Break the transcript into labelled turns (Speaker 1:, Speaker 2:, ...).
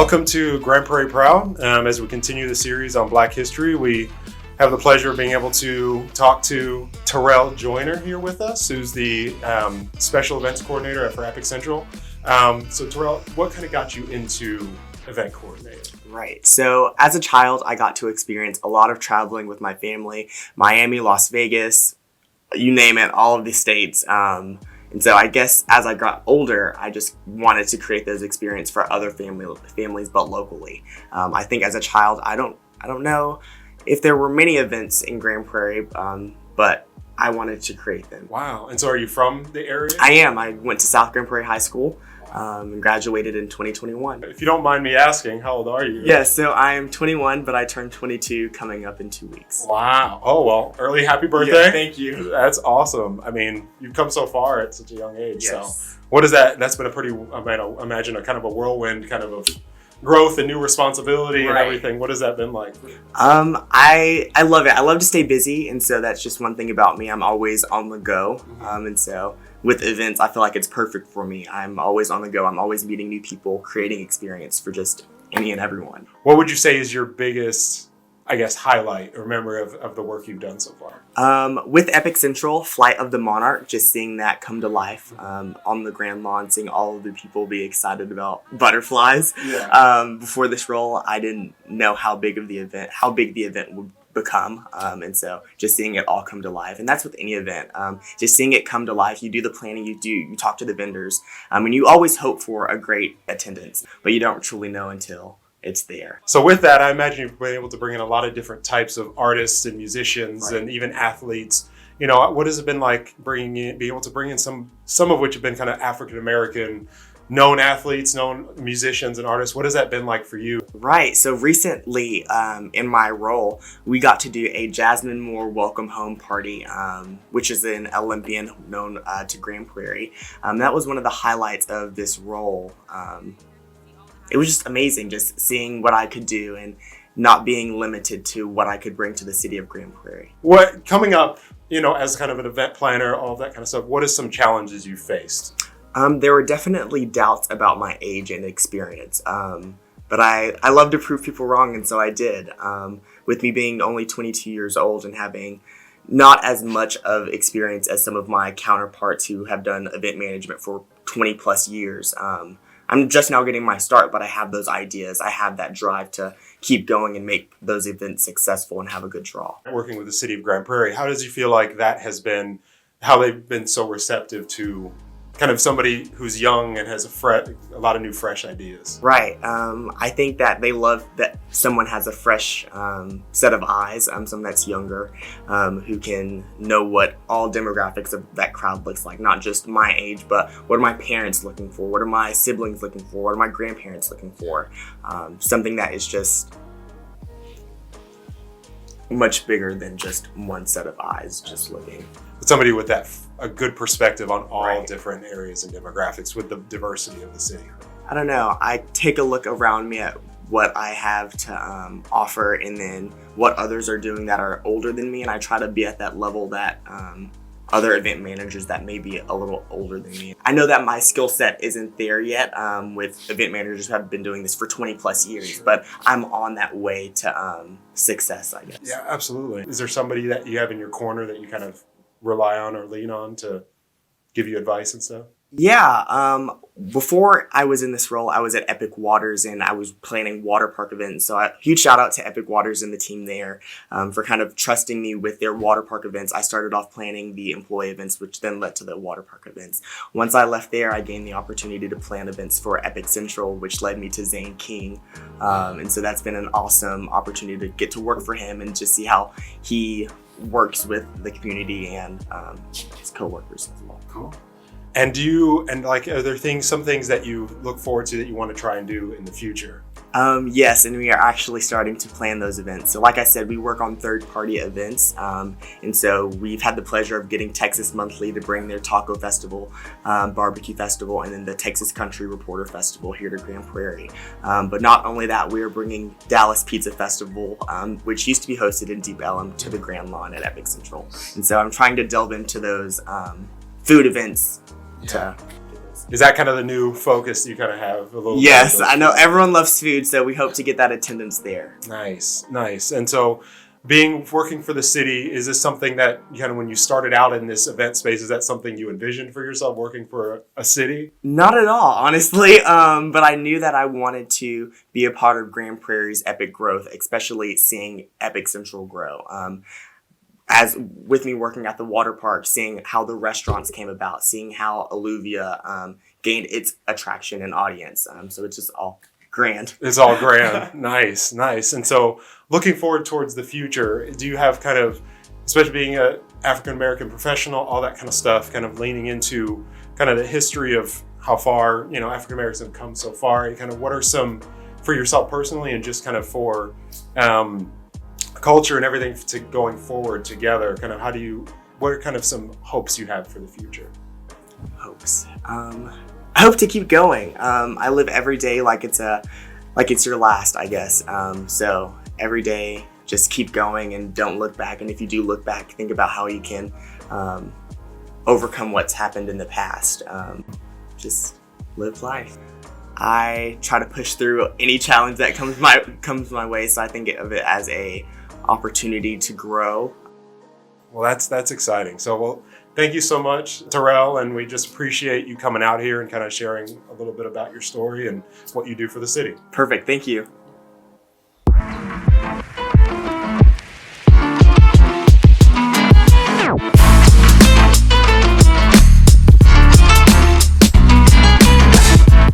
Speaker 1: Welcome to Grand Prairie Proud. As we continue the series on Black history, we have the pleasure of being able to talk to Terrell Joyner here with us, who's the special events coordinator for Epic Central. So Terrell, what kind of got you into event coordinating?
Speaker 2: Right. So as a child, I got to experience a lot of traveling with my family, Miami, Las Vegas, you name it, all of the states. And so I guess as I got older, I just wanted to create those experiences for other families, but locally. I think as a child, I don't know if there were many events in Grand Prairie, but I wanted to create them.
Speaker 1: Wow. And so are you from the area?
Speaker 2: I am. I went to South Grand Prairie High School and graduated in 2021.
Speaker 1: If you don't mind me asking, how old are you?
Speaker 2: Yes, so I am 21, but I turned 22 coming up in 2 weeks.
Speaker 1: Wow. Oh, well, early happy birthday.
Speaker 2: Yeah, thank you.
Speaker 1: That's awesome. I mean, you've come so far at such a young age.
Speaker 2: Yes.
Speaker 1: So what is that? That's been a pretty, imagine a kind of a whirlwind kind of growth and new responsibility and everything. What has that been like?
Speaker 2: I love it. I love to stay busy, and so that's just one thing about me. I'm always on the go, and so with events, I feel like it's perfect for me. I'm always on the go. I'm always meeting new people, creating experience for just any and everyone.
Speaker 1: What would you say is your biggest, I guess, highlight or memory of the work you've done so far?
Speaker 2: With Epic Central, Flight of the Monarch, just seeing that come to life on the Grand Lawn, seeing all of the people be excited about butterflies.
Speaker 1: Yeah.
Speaker 2: Before this role, I didn't know how big the event would become, and so just seeing it all come to life, and that's with any event, just seeing it come to life. You do the planning, you talk to the vendors, and you always hope for a great attendance, but you don't truly know until it's there.
Speaker 1: So with that, I imagine you've been able to bring in a lot of different types of artists and musicians and even athletes. You know, what has it been like being able to bring in some of which have been kind of African American known athletes, known musicians and artists? What has that been like for you?
Speaker 2: Right. So recently, in my role, we got to do a Jasmine Moore welcome home party, which is an Olympian known to Grand Prairie. That was one of the highlights of this role. It was just amazing, just seeing what I could do and not being limited to what I could bring to the city of Grand Prairie.
Speaker 1: What coming up, as kind of an event planner, all that kind of stuff, what are some challenges you faced?
Speaker 2: There were definitely doubts about my age and experience, but I love to prove people wrong, and so I did. With me being only 22 years old and having not as much of experience as some of my counterparts who have done event management for 20 plus years, I'm just now getting my start, but I have those ideas. I have that drive to keep going and make those events successful and have a good draw. Working
Speaker 1: with the city of Grand Prairie, how does you feel like that has been, how they've been so receptive to kind of somebody who's young and has a lot of new, fresh ideas? Right.
Speaker 2: I think that they love that someone has a fresh set of eyes, someone that's younger, who can know what all demographics of that crowd looks like, not just my age, but what are my parents looking for? What are my siblings looking for? What are my grandparents looking for? Something that is just much bigger than just one set of eyes just looking.
Speaker 1: Somebody with a good perspective on all different areas and demographics with the diversity of the city.
Speaker 2: I don't know. I take a look around me at what I have to offer, and then what others are doing that are older than me, and I try to be at that level that other event managers that may be a little older than me. I know that my skill set isn't there yet with event managers who have been doing this for 20 plus years, but I'm on that way to success, I guess.
Speaker 1: Yeah, absolutely. Is there somebody that you have in your corner that you kind of rely on or lean on to give you advice and stuff?
Speaker 2: Yeah, before I was in this role, I was at Epic Waters and I was planning water park events. So a huge shout out to Epic Waters and the team there for kind of trusting me with their water park events. I started off planning the employee events, which then led to the water park events. Once I left there, I gained the opportunity to plan events for Epic Central, which led me to Zane King. And so that's been an awesome opportunity to get to work for him and just see how he works with the community and his coworkers as well.
Speaker 1: Cool. And are there some things that you look forward to that you want to try and do in the future?
Speaker 2: Yes, and we are actually starting to plan those events. So like I said, we work on third-party events, and so we've had the pleasure of getting Texas Monthly to bring their Taco Festival, Barbecue Festival, and then the Texas Country Reporter Festival here to Grand Prairie. But not only that, we are bringing Dallas Pizza Festival, which used to be hosted in Deep Ellum, to the Grand Lawn at Epic Central. And so I'm trying to delve into those food events to do this.
Speaker 1: Is that kind of the new focus you kind of have a little
Speaker 2: Yes,
Speaker 1: bit?
Speaker 2: I know everyone loves food, so we hope to get that attendance there.
Speaker 1: Nice. And so working for the city, is this something that kind of when you started out in this event space, is that something you envisioned for yourself, working for a city?
Speaker 2: Not at all, honestly. But I knew that I wanted to be a part of Grand Prairie's epic growth, especially seeing Epic Central grow. As with me working at the water park, seeing how the restaurants came about, seeing how Alluvia gained its attraction and audience. So it's just all grand.
Speaker 1: It's all grand. Nice. And so looking forward towards the future, do you have kind of, especially being a African-American professional, all that kind of stuff, kind of leaning into kind of the history of how far, African-Americans have come so far, and kind of what are some, for yourself personally and just kind of for culture and everything to going forward together, kind of what are kind of some hopes you have for the future?
Speaker 2: Hopes. I hope to keep going. I live every day like it's your last, I guess. So every day, just keep going and don't look back. And if you do look back, think about how you can overcome what's happened in the past. Just live life. I try to push through any challenge that comes my way. So I think of it as a opportunity to grow.
Speaker 1: Well, that's exciting. So, well, thank you so much, Terrell, and we just appreciate you coming out here and kind of sharing a little bit about your story and what you do for the city.
Speaker 2: Perfect. Thank you.